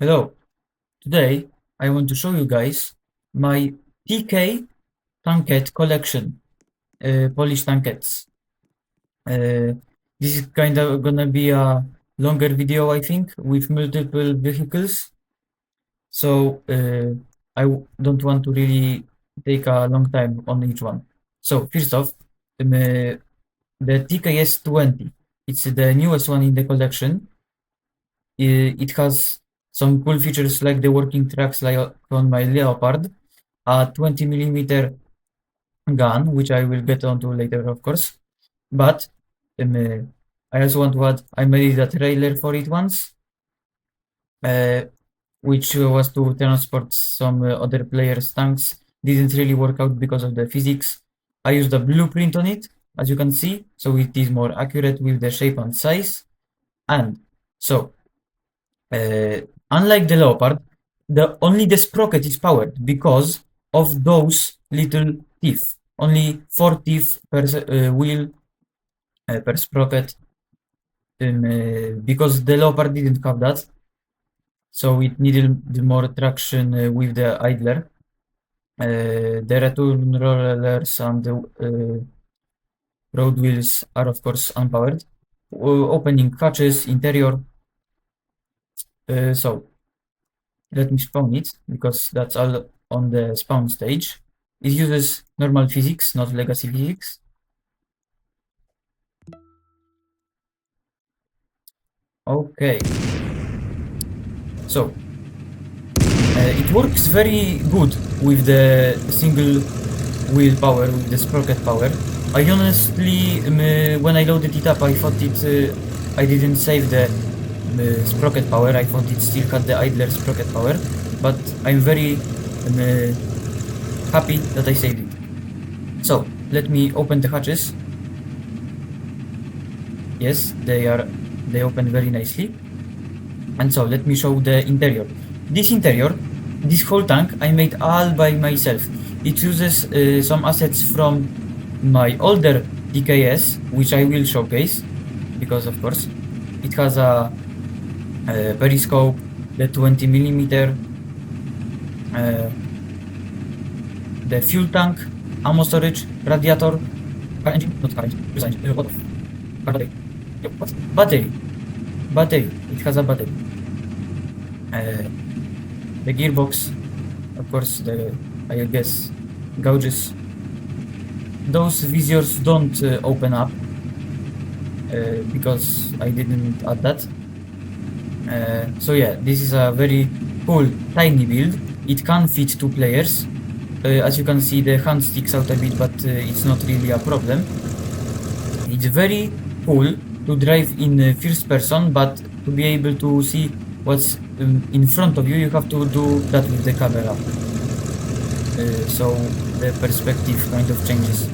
Hello, today I want to show you guys my TK tankette collection, Polish tankettes. This is kind of gonna be a longer video, I think, with multiple vehicles. So don't want to really take a long time on each one. So first off, the TKS-20. It's the newest one in the collection. It has some cool features like the working tracks like on my Leopard, a 20mm gun, which I will get onto later, of course. But I also want to add, I made a trailer for it once, which was to transport some other players' tanks. Didn't really work out because of the physics. I used a blueprint on it, as you can see, so it is more accurate with the shape and size. And so, unlike the Leopard, only the sprocket is powered because of those little teeth. Only 4 teeth per wheel per sprocket, because the Leopard didn't have that, so it needed more traction with the idler. The return rollers and the road wheels are of course unpowered. Opening hatches, interior. So let me spawn it because that's all on the spawn stage. It uses normal physics, not legacy physics. Okay. So it works very good with the single wheel power, with the sprocket power. I honestly, when I loaded it up, I thought I didn't save the sprocket power. I thought it still had the idler sprocket power, but I'm very happy that I saved it. So let me open the hatches. Yes, they open very nicely. And so let me show the interior. This whole tank I made all by myself. It uses some assets from my older TKS, which I will showcase, because of course it has a periscope, the 20mm, the fuel tank, ammo storage, radiator, car engine, not car engine, what of? Car battery. What? Battery. It has a battery. The gearbox, of course, I guess, gauges. Those visors don't open up because I didn't add that. So yeah, this is a very cool, tiny build. It can fit 2 players. As you can see, the hand sticks out a bit, but it's not really a problem. It's very cool to drive in first person, but to be able to see what's in front of you, you have to do that with the camera. So the perspective kind of changes.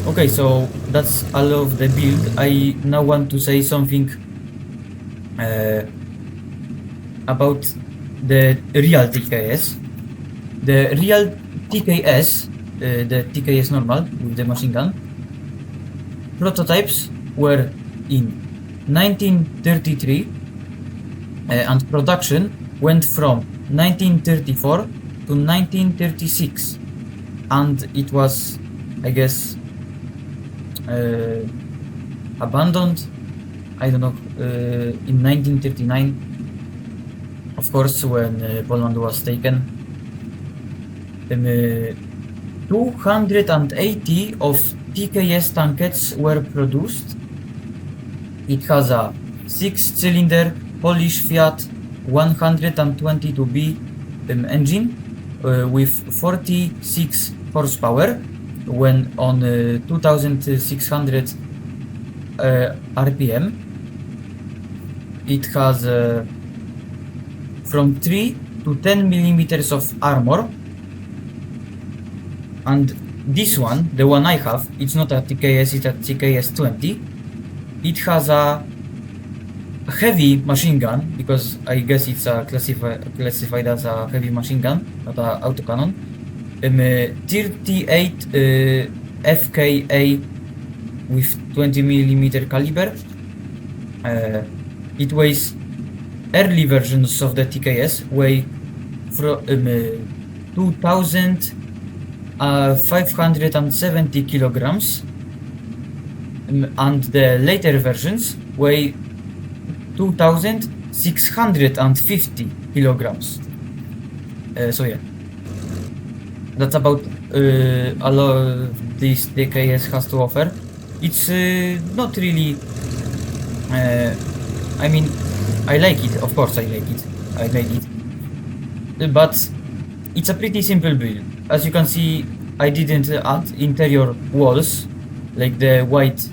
Okay, so that's all of the build. I now want to say something about the real TKS. The real TKS, the TKS normal with the machine gun, prototypes were in 1933 and production went from 1934 to 1936, and it was, I guess, abandoned, I don't know, in 1939, of course, when Poland was taken. 280 of TKS tankettes were produced. It has a 6-cylinder Polish Fiat 122B engine with 46 horsepower when on 2600 RPM. It has from 3 to 10 millimeters of armor. And this one, the one I have, it's not a TKS, it's a TKS-20. It has a heavy machine gun, because I guess it's classified as a heavy machine gun, not an autocannon. 38 FKA with 20mm caliber. It weighs early versions of the TKS weigh from 2,570 kilograms, and the later versions weigh 2,650 kilograms. So yeah, that's about a lot this TKS has to offer. It's not really. I mean, I like it. Of course, I like it. I made it, but it's a pretty simple build. As you can see, I didn't add interior walls like the white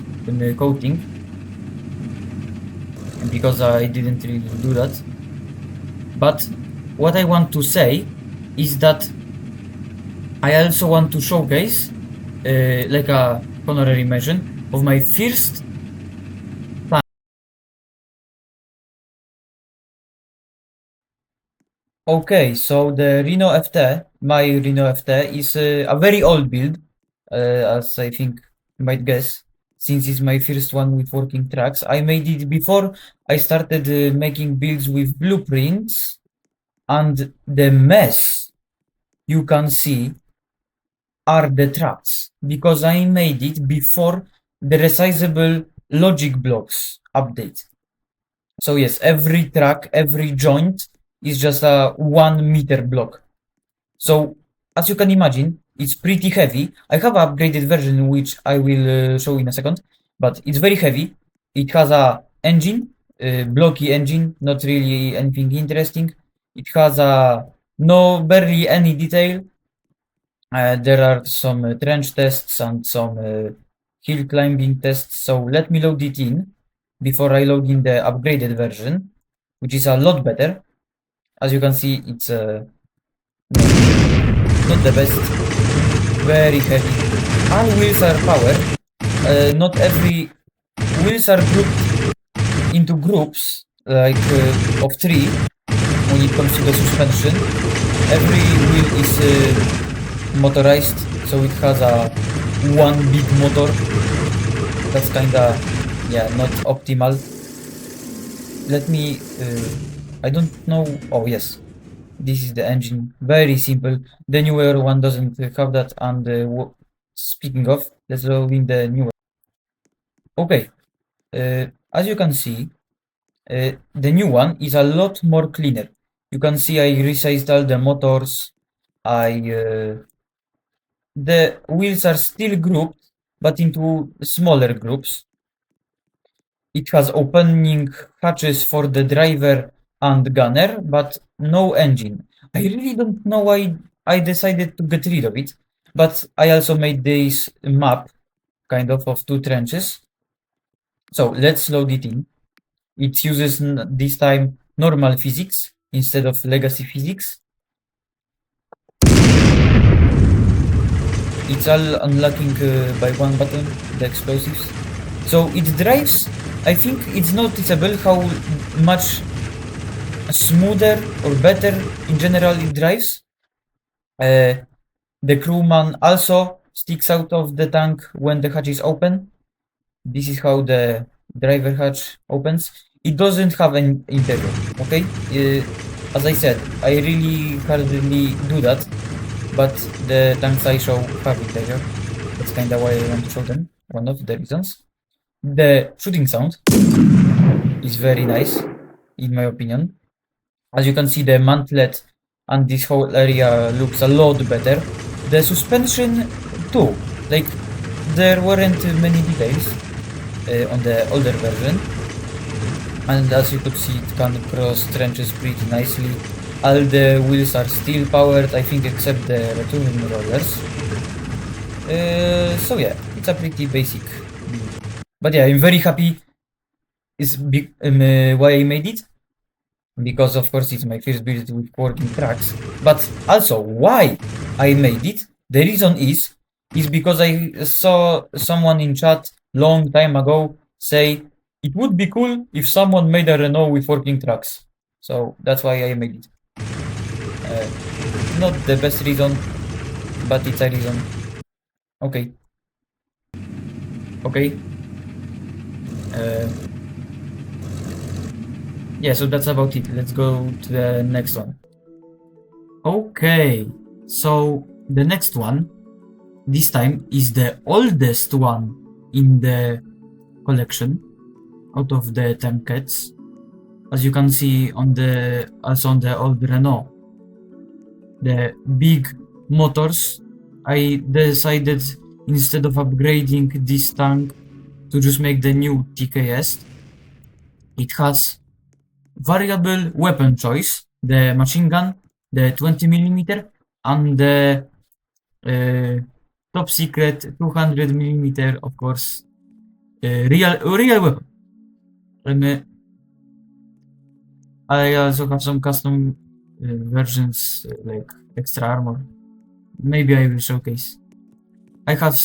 coating, because I didn't really do that. But what I want to say is that I also want to showcase like a honorary mention of my first tank. Okay, so the Reno FT, my Reno FT is a very old build, as I think you might guess, since it's my first one with working tracks. I made it before I started making builds with blueprints, and the mess you can see are the tracks, because I made it before the resizable logic blocks update. So yes, every track, every joint is just a 1 meter block. So as you can imagine, it's pretty heavy. I have an upgraded version which I will show in a second, but it's very heavy. It has a engine, blocky engine, not really anything interesting. It has a barely any detail. There are some trench tests and some hill climbing tests. So let me load it in before I load in the upgraded version, which is a lot better. As you can see, it's not the best, very heavy. All wheels are powered. Not every wheels are grouped into groups like of 3 when it comes to the suspension. Every wheel is motorized, so it has a one big motor. That's kinda, yeah, not optimal. Let me I don't know. Oh yes, this is the engine, very simple. The newer one doesn't have that. And speaking of, let's load in the newer. Okay, as you can see, the new one is a lot more cleaner. You can see I resized all the motors. The wheels are still grouped, but into smaller groups. It has opening hatches for the driver and gunner, but no engine. I really don't know why I decided to get rid of it, but I also made this map, kind of 2 trenches. So let's load it in. It uses this time normal physics instead of legacy physics. It's all unlocking by one button, the explosives. So it drives, I think it's noticeable how much smoother or better in general it drives. The crewman also sticks out of the tank when the hatch is open. This is how the driver hatch opens. It doesn't have an interior, okay? As I said, I really hardly do that, but the tanks I show have interior. That's kinda why I want to show them, one of the reasons. The shooting sound is very nice, in my opinion. As you can see, the mantlet and this whole area looks a lot better. The suspension too, like there weren't many details on the older version. And as you could see, it can cross trenches pretty nicely. All the wheels are still powered, I think, except the returning rollers. So yeah, it's a pretty basic build. But yeah, I'm very happy is why I made it, because of course it's my first build with working tracks, but also why I made it. The reason is because I saw someone in chat long time ago say it would be cool if someone made a Renault with working tracks. So that's why I made it. Not the best reason, but it's a reason. Okay. Okay. yeah, so that's about it. Let's go to the next one. Okay, so the next one, this time, is the oldest one in the collection out of the tankettes. As you can see on the also on the old Renault, the big motors, I decided instead of upgrading this tank to just make the new TKS. It has variable weapon choice, the machine gun, the 20mm, and the top secret 200mm, of course, real weapon. I also have some custom versions like extra armor. Maybe I will showcase. I have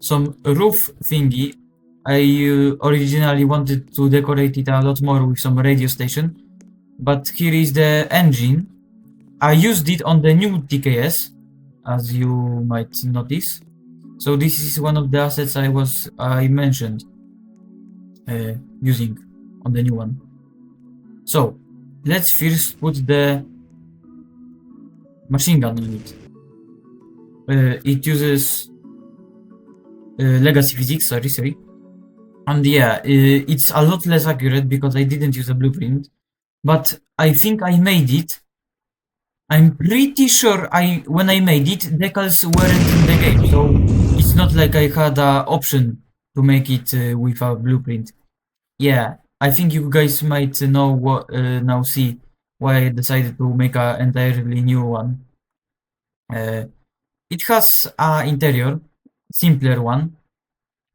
some roof thingy. I originally wanted to decorate it a lot more with some radio station, but here is the engine. I used it on the new TKS, as you might notice. So this is one of the assets I mentioned using on the new one. So let's first put the machine gun in it. It uses legacy physics, sorry. And yeah, it's a lot less accurate because I didn't use a blueprint, but I think I made it. I'm pretty sure when I made it, decals weren't in the game, so it's not like I had an option to make it with a blueprint. Yeah, I think you guys might know what now see why I decided to make an entirely new one. It has an interior, simpler one.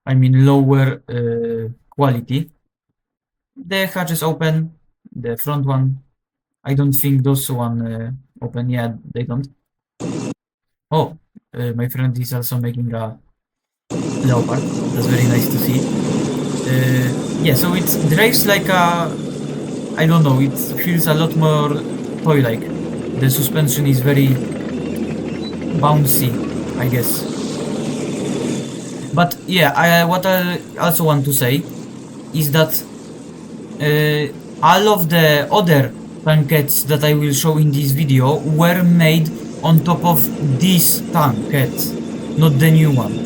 I mean lower quality. The hatches open, the front one. I don't think those one open. Yeah, they don't. Oh, my friend is also making a leopard. That's very nice to see. Yeah, so it drives like a, I don't know, it feels a lot more toy-like. The suspension is very bouncy, I guess. But yeah, what I also want to say is that all of the other tankettes that I will show in this video were made on top of this tankette, not the new one.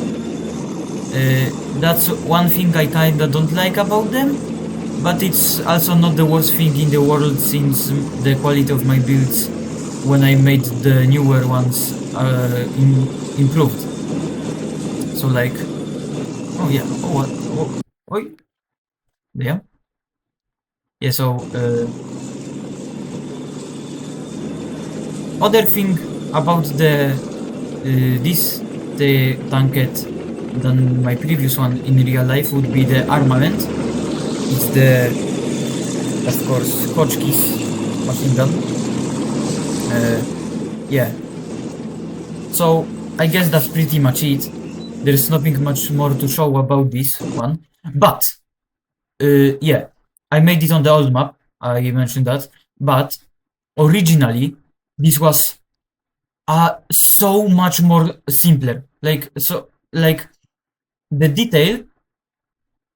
That's one thing I kinda don't like about them, but it's also not the worst thing in the world since the quality of my builds when I made the newer ones improved. So like, oh yeah, oh what, oh, oi, yeah. Yeah, so other thing about the tankette than my previous one in real life would be the armament. It's the, of course, Hotchkiss machine gun. Yeah. So I guess that's pretty much it. There's nothing much more to show about this one, but yeah, I made it on the old map. I mentioned that, but originally this was so much more simpler. Like the detail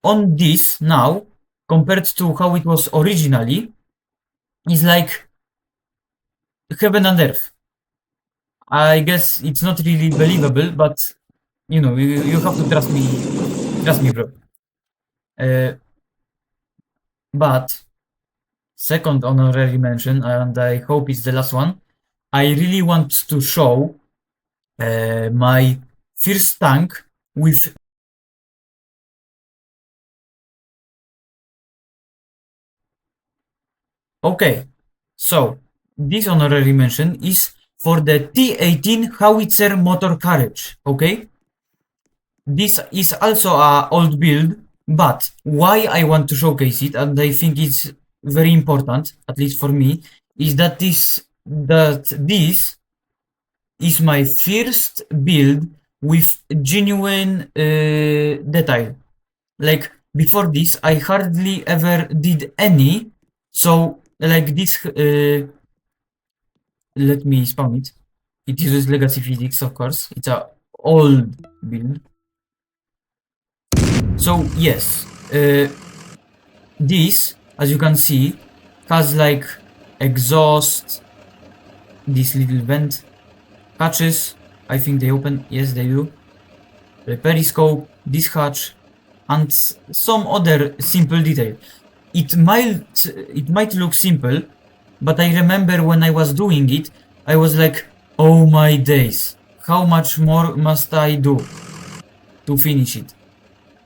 on this now compared to how it was originally is like heaven and earth. I guess it's not really believable, but you know, you have to trust me, bro. But second honorary mention, and I hope it's the last one, I really want to show my first tank with okay, so this honorary mention is for the T-18 howitzer motor carriage, okay? This is also a old build, but why I want to showcase it, and I think it's very important, at least for me, is that this is my first build with genuine detail. Like before this, I hardly ever did any. So like this, let me spawn it. It uses legacy physics, of course. It's a old build. So yes, this, as you can see, has like exhaust, this little vent, hatches. I think they open. Yes, they do. The periscope, this hatch, and some other simple detail. It might look simple, but I remember when I was doing it, I was like, oh my days, how much more must I do to finish it?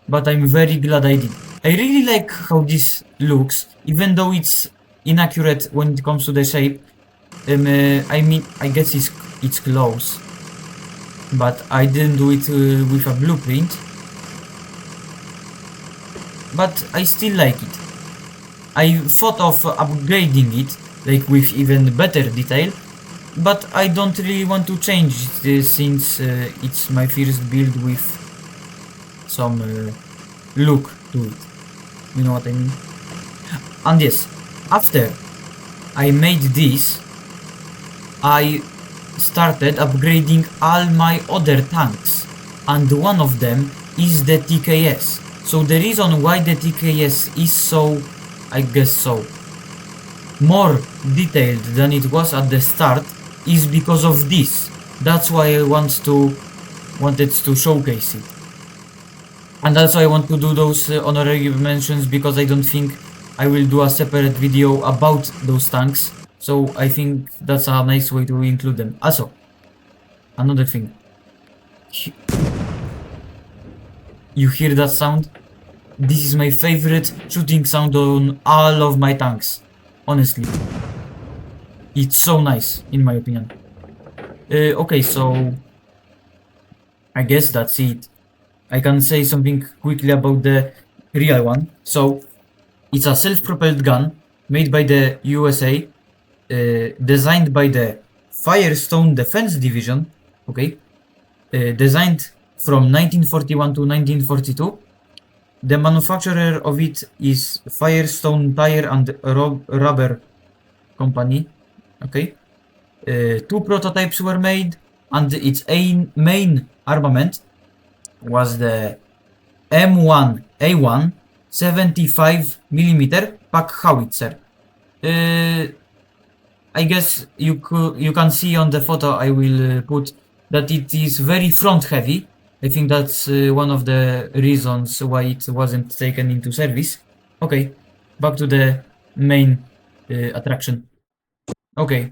But I'm very glad I did. I really like how this looks, even though it's inaccurate when it comes to the shape. I mean, I guess it's close, but I didn't do it with a blueprint. But I still like it. I thought of upgrading it, like with even better detail, but I don't really want to change it since it's my first build with some look to it. You know what I mean? And yes, after I made this, I started upgrading all my other tanks, and one of them is the TKS. So the reason why the TKS is so, I guess so, more detailed than it was at the start is because of this. That's why I wanted to showcase it. And also I want to do those honorary mentions because I don't think I will do a separate video about those tanks. So I think that's a nice way to include them. Also, another thing. You hear that sound? This is my favorite shooting sound on all of my tanks. Honestly. It's so nice, in my opinion. Okay, so I guess that's it. I can say something quickly about the real one. So, it's a self-propelled gun made by the USA, designed by the Firestone Defense Division, okay? Designed from 1941 to 1942. The manufacturer of it is Firestone Tire and Rubber Company, okay? 2 prototypes were made, and its main armament was the M1A1 75mm pack howitzer. I guess you can see on the photo I will put that it is very front heavy. I think that's one of the reasons why it wasn't taken into service. Okay, back to the main attraction. Okay,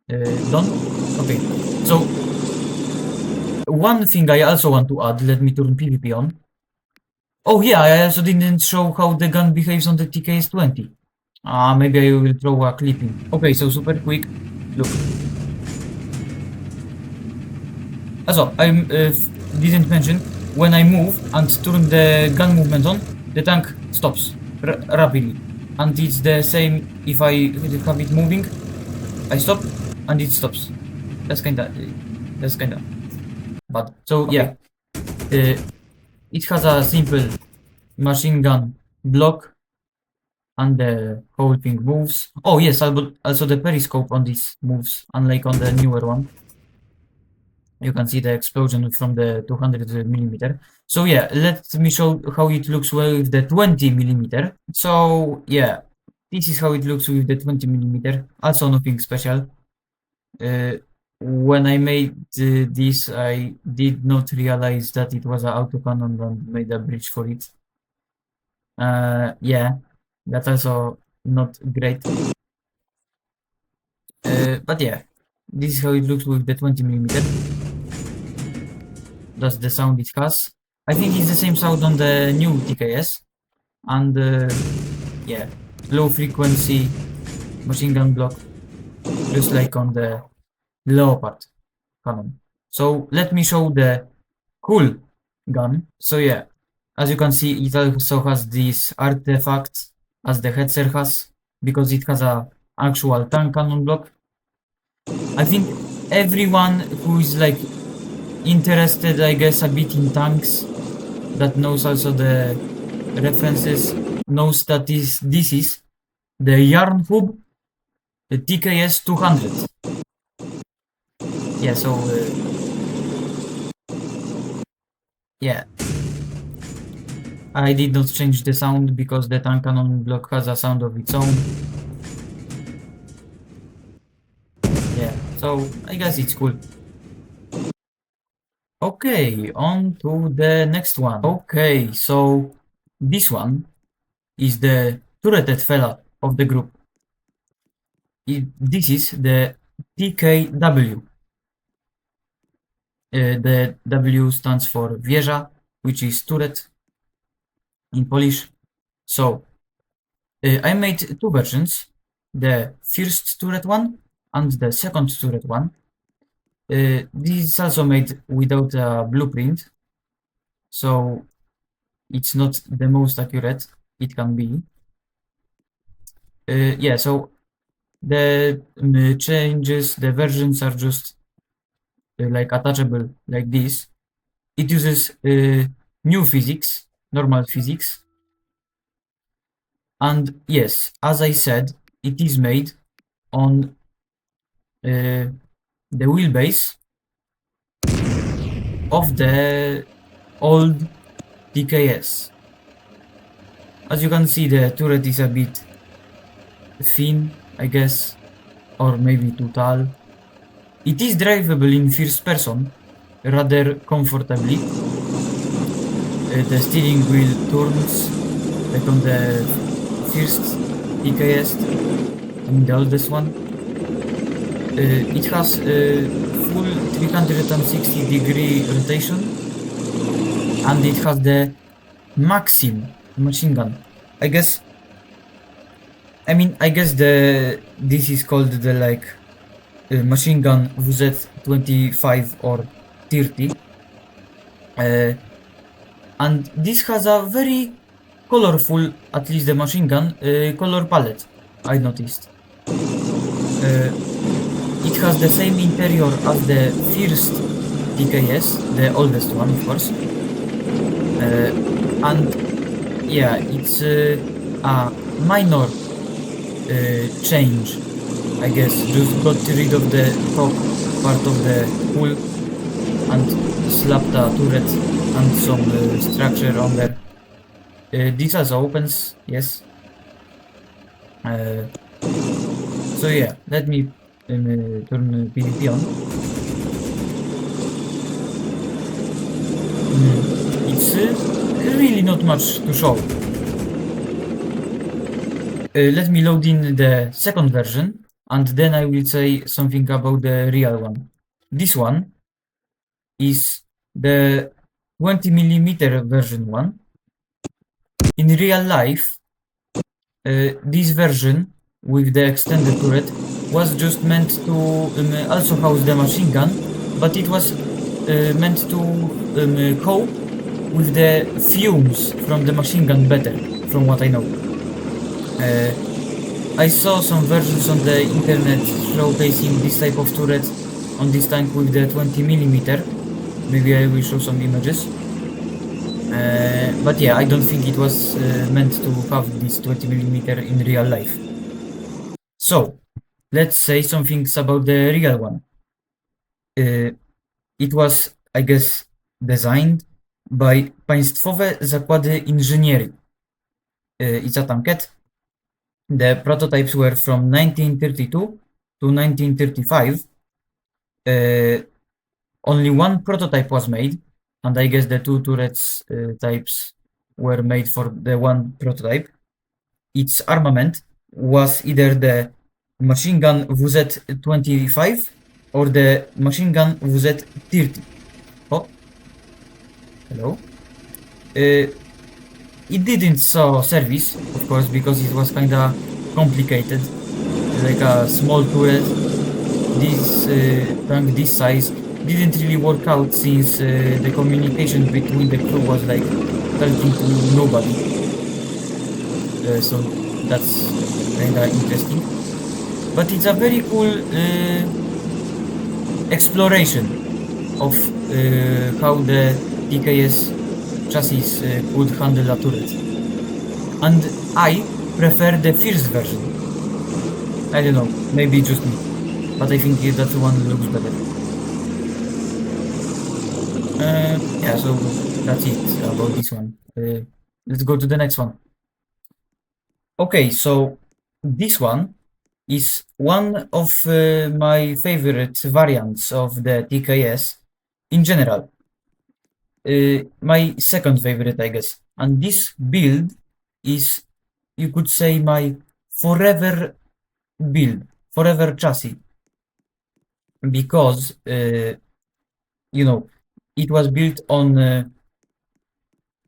done? Okay, so one thing I also want to add, let me turn PvP on. Oh yeah, I also didn't show how the gun behaves on the TKS-20. Maybe I will throw a clip in. Okay, so super quick, look. Also, I didn't mention, when I move and turn the gun movement on, the tank stops rapidly. And it's the same if I have it moving, I stop and it stops. That's kinda bad. So yeah, it has a simple machine gun block and the whole thing moves. Oh yes, also the periscope on this moves, unlike on the newer one. You can see the explosion from the 200mm. So yeah, let me show how it looks with the 20mm. So yeah, this is how it looks with the 20mm. Also nothing special. When I made this, I did not realize that it was an autocannon and made a bridge for it. Yeah, that's also not great. But yeah, this is how it looks with the 20mm. That's the sound it has. I think it's the same sound on the new TKS. And yeah, low frequency machine gun block, just like on the Leopard cannon. So let me show the cool gun. So yeah, as you can see, it also has this artifact as the headset has, because it has a actual tank cannon block. I think everyone who is like interested, I guess, a bit in tanks, that knows also the references, knows that this is the Yarn Hub, the TKS 200. Yeah, so yeah, I did not change the sound because the tank cannon block has a sound of its own. Yeah, so I guess it's cool. Okay, on to the next one. Okay, so this one is the turreted fella of the group. This is the TKW. The W stands for wieża, which is turret in Polish. So I made two versions, the first turret one and the second turret one. This is also made without a blueprint, so it's not the most accurate it can be. Yeah, so the changes, the versions are just like attachable like this. It uses new physics, normal physics. And yes, as I said, it is made on the wheelbase of the old TKS. As you can see, the turret is a bit thin, I guess, or maybe too tall. It is drivable in first person rather comfortably. The steering wheel turns like on the first TKS, I mean the oldest one. It has a full 360-degree rotation, and it has the Maxim machine gun. I guess this is called the like machine gun WZ-25 or 30. And this has a very colorful, at least the machine gun, color palette, I noticed. It has the same interior as the first TKS, the oldest one, of course. And yeah, it's a minor change, I guess. Just got rid of the top part of the hull and slapped a turret and some structure on there. This also opens, yes. So yeah, let me turn PvP on. It's really not much to show. Let me load in the second version, and then I will say something about the real one. This one is the 20mm version one. In real life, this version with the extended turret was just meant to also house the machine gun, but it was meant to cope with the fumes from the machine gun better, from what I know. I saw some versions on the internet showcasing this type of turret on this tank with the 20mm. Maybe I will show some images. But yeah, I don't think it was meant to have this 20mm in real life. So, let's say some things about the real one. It was, I guess, designed by Państwowe Zakłady Inżynierii. It's a tankette. The prototypes were from 1932 to 1935. Only one prototype was made, and I guess the two turrets types were made for the one prototype. Its armament was either the machine gun WZ-25 or the machine gun WZ-30. Oh, hello. It didn't saw service, of course, because it was kinda complicated. Like a small turret, this tank this size didn't really work out since the communication between the crew was like talking to nobody. So that's kinda interesting. But it's a very cool exploration of how the TKS chassis could handle a turret. And I prefer the first version. I don't know, maybe just me, but I think that one looks better. Yeah, so that's it about this one. let's go to the next one. Okay, so this one is one of my favorite variants of the TKS in general. My second favorite, I guess. And this build is, you could say, my forever build, forever chassis. Because, you know, it was built on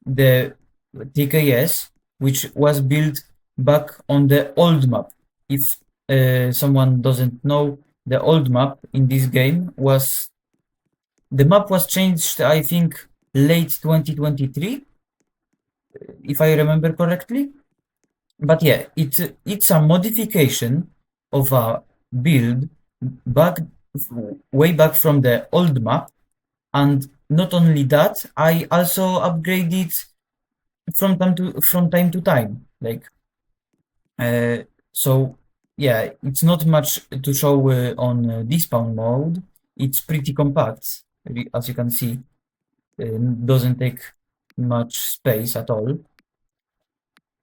the TKS, which was built back on the old map. If someone doesn't know, the old map in this game was, the map was changed, I think, late 2023, if I remember correctly. But yeah, it's a modification of a build back way back from the old map. And not only that, I also upgraded from time to time. Like, so yeah, it's not much to show on despawn mode. It's pretty compact, as you can see. Doesn't take much space at all.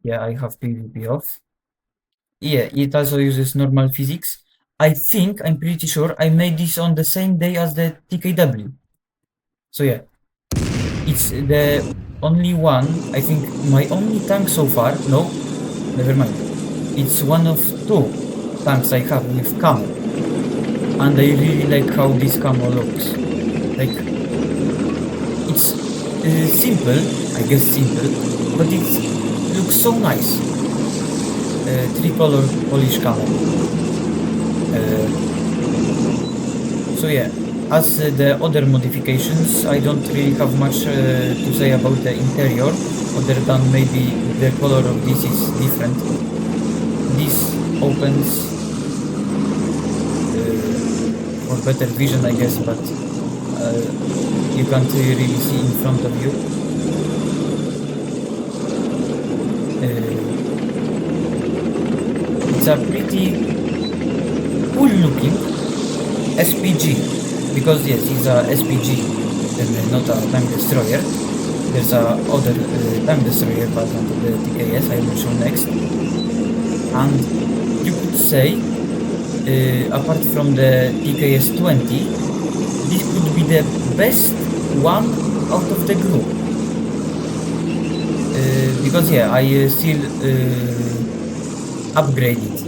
Yeah, I have PvP off. Yeah, it also uses normal physics. I'm pretty sure I made this on the same day as the TKW. So yeah, it's the only one, I think my only tank so far. No, never mind. It's one of two tanks I have with camo. And I really like how this camo looks. Like, it's simple, I guess simple, but it looks so nice. Three-color Polish camo. So yeah, as the other modifications, I don't really have much to say about the interior, other than maybe the color of this is different. This opens for better vision, I guess, but you can't really see in front of you. It's a pretty cool looking SPG, because yes, it's a SPG and not a tank destroyer. There's a other tank destroyer variant of the TKS I will show next. And you could say, apart from the TKS 20, this could be the best one out of the group. Because yeah, I still upgrade it.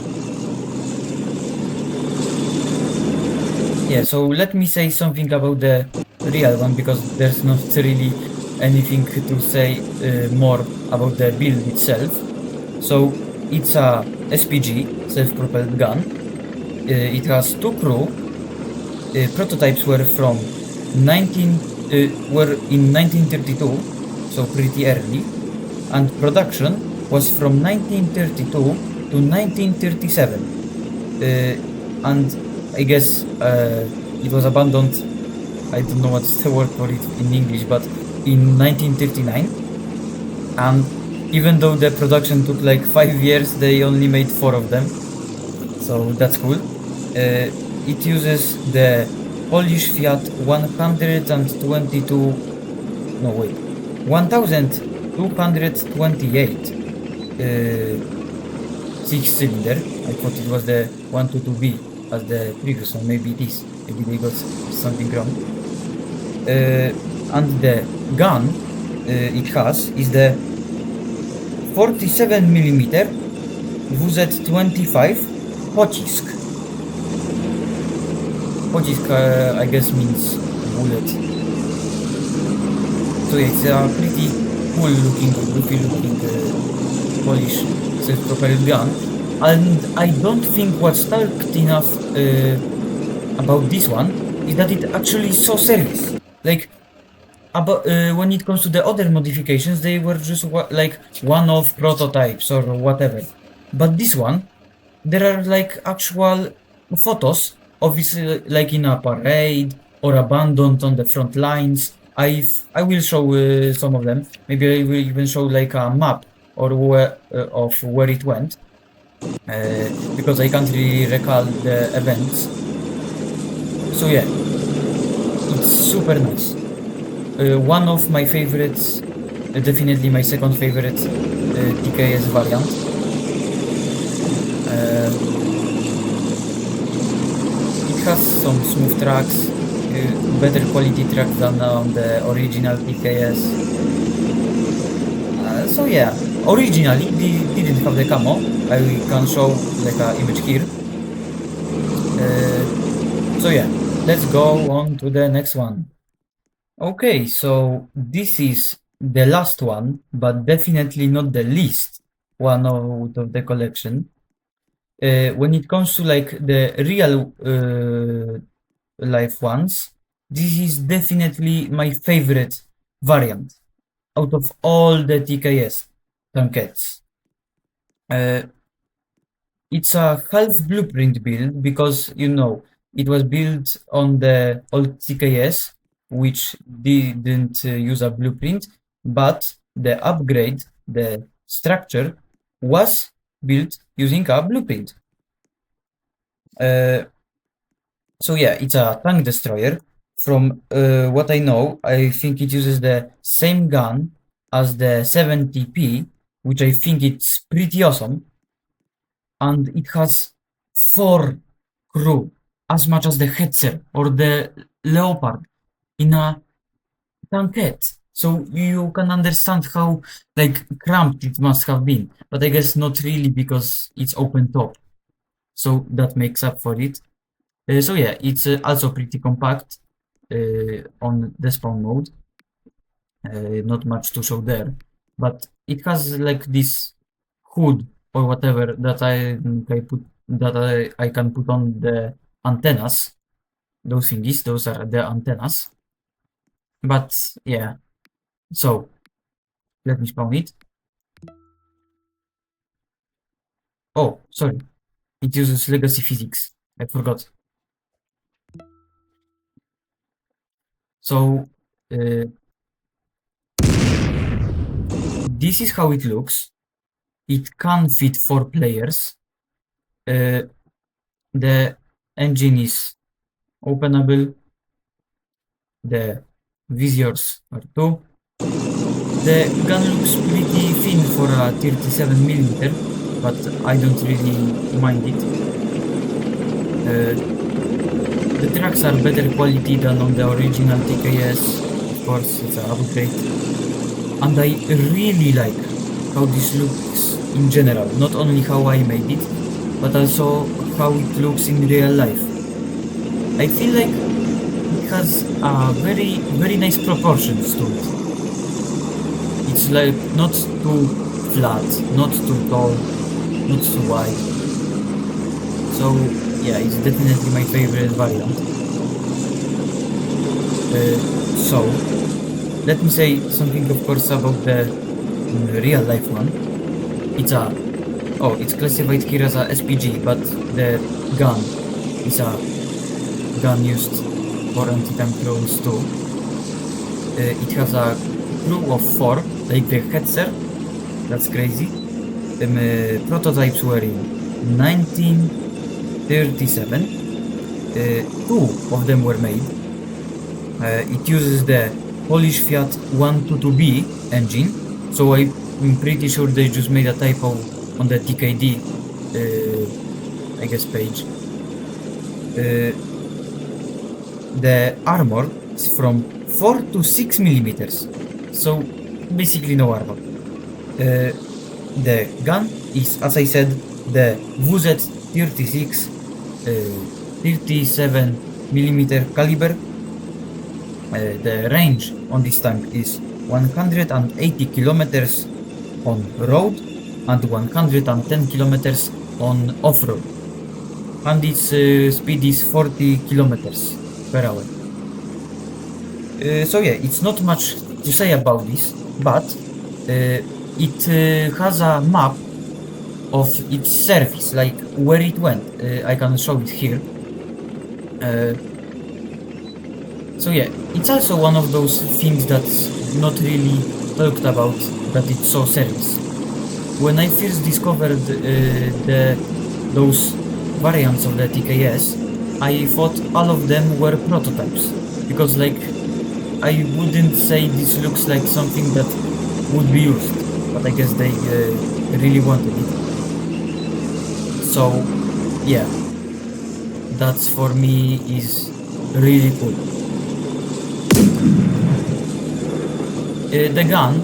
Yeah, so let me say something about the real one, because there's not really anything to say more about the build itself. So it's a SPG, self-propelled gun. It has two crew. Prototypes were from were in 1932, so pretty early, and production was from 1932 to 1937, and I guess it was abandoned. I don't know what's the word for it in English, but in 1939. And even though the production took like 5 years, they only made 4 of them, so that's cool. It uses the Polish Fiat 122, no wait, 1228 6-cylinder. I thought it was the 122B as the previous one, maybe it is, maybe they got something wrong. And the gun it has is the 47mm WZ-25 pocisk. Pocisk, I guess, means bullet. So it's a pretty cool looking, goofy looking Polish self-propelled gun. And I don't think what's talked enough about this one is that it actually saw service. Like, about, when it comes to the other modifications, they were just like one-off prototypes or whatever. But this one, there are like actual photos of it, like in a parade or abandoned on the front lines. I will show some of them. Maybe I will even show like a map or of where it went, because I can't really recall the events. So yeah, it's super nice. One of my favorites definitely my second favorite TKS variant. It has some smooth tracks, better quality tracks than on the original TKS. So yeah, originally they didn't have the camo. I can show like an image here. So yeah, let's go on to the next one. Okay, so this is the last one, but definitely not the least one out of the collection. When it comes to like the real life ones, this is definitely my favorite variant out of all the TKS tankettes. It's a half blueprint build because, you know, it was built on the old TKS, which didn't use a blueprint, but the upgrade, the structure, was built using a blueprint. So yeah, it's a tank destroyer. From what I know, I think it uses the same gun as the 70p, which I think it's pretty awesome. And it has 4 crew, as much as the Hetzer or the Leopard in a tankette. So you can understand how like cramped it must have been, but I guess not really because it's open top. So that makes up for it. So yeah, it's also pretty compact on the spawn mode. Not much to show there, but it has like this hood or whatever that I can put on the antennas. Those thingies, those are the antennas. But yeah, so let me spawn it. Oh, sorry, it uses legacy physics. I forgot. So this is how it looks. It can fit 4 players. The engine is openable. The visors are 2. The gun looks pretty thin for a 37mm, but I don't really mind it. The tracks are better quality than on the original TKS. Of course, it's an upgrade. And I really like how this looks in general. Not only how I made it, but also how it looks in real life. I feel like it has very, very nice proportions to it. It's like not too flat, not too tall, not too wide. So yeah, it's definitely my favorite variant. So let me say something, of course, about the real life one. It's classified here as a SPG, but the gun is a gun used for anti-tank drones too. It has a crew of 4, like the Hetzer. That's crazy. Prototypes were in 1937. 2 of them were made. It uses the Polish Fiat 122B engine, so I'm pretty sure they just made a typo on the tks-d I guess page. The armor is from 4 to 6 millimeters, so basically no armor. The gun is, as I said, the WZ-36 37mm caliber. The range on this tank is 180 kilometers on road and 110 kilometers on off-road, and its speed is 40 kilometers per hour. So yeah, it's not much to say about this, but it has a map of its surface, like where it went. I can show it here. So yeah, it's also one of those things that's not really talked about, that it's so serious. When I first discovered those variants of the TKS, I thought all of them were prototypes, because like I wouldn't say this looks like something that would be used, but I guess they really wanted it. So yeah, that's for me is really cool. The gun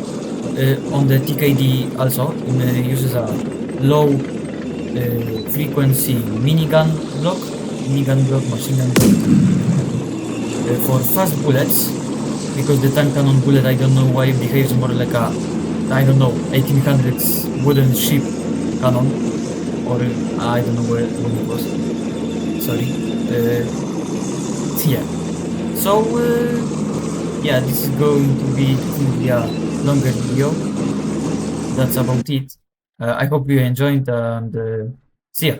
on the TKD also uses a low frequency minigun block, machine gun block for fast bullets, because the tank cannon bullet, I don't know why it behaves more like a, I don't know, 1800s wooden ship cannon, or I don't know where when it was. Sorry. Yeah. So yeah, this is going to be definitely a longer video. That's about it. I hope you enjoyed, and see ya.